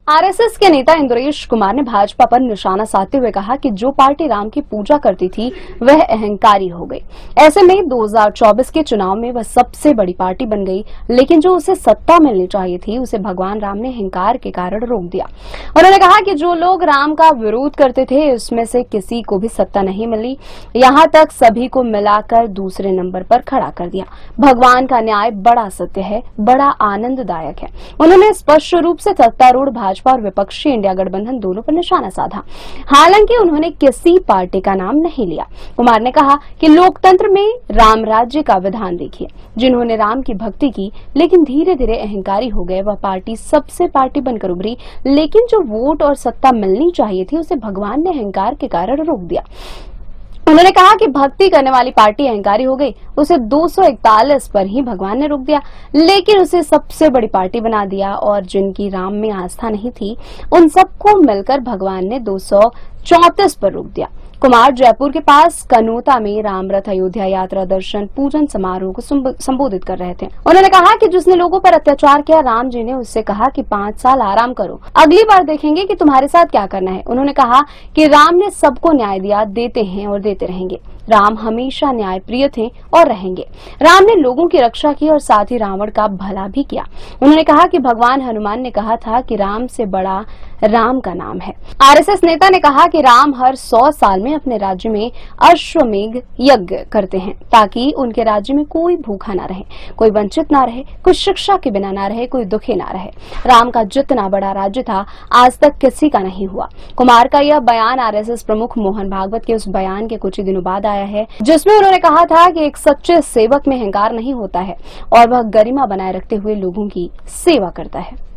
RSS के नेता इंद्रेश कुमार ने भाजपा पर निशाना साधते हुए कहा कि जो पार्टी राम की पूजा करती थी वह अहंकारी हो गई। ऐसे में 2024 के चुनाव में वह सबसे बड़ी पार्टी बन गई, लेकिन जो उसे सत्ता मिलनी चाहिए थी उसे भगवान राम ने अहंकार के कारण रोक दिया। उन्होंने कहा कि जो लोग राम का विरोध करते थे उसमें से किसी को भी सत्ता नहीं मिली, यहाँ तक सभी को मिलाकर दूसरे नंबर पर खड़ा कर दिया। भगवान का न्याय बड़ा सत्य है, बड़ा आनंददायक है। उन्होंने स्पष्ट रूप से सत्तारूढ़ भाजपा और विपक्षी इंडिया गठबंधन दोनों पर निशाना साधा। हालांकि उन्होंने किसी पार्टी का नाम नहीं लिया। कुमार ने कहा कि लोकतंत्र में राम राज्य का विधान देखिए, जिन्होंने राम की भक्ति की लेकिन धीरे धीरे अहंकारी हो गए, वह पार्टी सबसे पार्टी बनकर उभरी, लेकिन जो वोट और सत्ता मिलनी चाहिए थी उसे भगवान ने अहंकार के कारण रोक दिया। उन्होंने कहा कि भक्ति करने वाली पार्टी अहंकारी हो गई, उसे 241 पर ही भगवान ने रोक दिया, लेकिन उसे सबसे बड़ी पार्टी बना दिया और जिनकी राम में आस्था नहीं थी उन सबको मिलकर भगवान ने 234 पर रोक दिया। कुमार जयपुर के पास कनोता में राम रथ अयोध्या यात्रा दर्शन पूजन समारोह को संबोधित कर रहे थे। उन्होंने कहा कि जिसने लोगों पर अत्याचार किया, राम जी ने उससे कहा कि 5 साल आराम करो, अगली बार देखेंगे कि तुम्हारे साथ क्या करना है। उन्होंने कहा कि राम ने सबको न्याय दिया, देते हैं और देते रहेंगे। राम हमेशा न्याय प्रिय थे और रहेंगे। राम ने लोगों की रक्षा की और साथ ही रावण का भला भी किया। उन्होंने कहा कि भगवान हनुमान ने कहा था कि राम से बड़ा राम का नाम है। आरएसएस नेता ने कहा कि राम हर 100 साल में अपने राज्य में अश्वमेघ यज्ञ करते हैं ताकि उनके राज्य में कोई भूखा ना रहे, कोई वंचित ना रहे, कोई शिक्षा के बिना ना रहे, कोई दुखी ना रहे। राम का जितना बड़ा राज्य था आज तक किसी का नहीं हुआ। कुमार का यह बयान आरएसएस प्रमुख मोहन भागवत के उस बयान के कुछ ही दिनों बाद आया है जिसमें उन्होंने कहा था कि एक सच्चे सेवक में अहंकार नहीं होता है और वह गरिमा बनाए रखते हुए लोगों की सेवा करता है।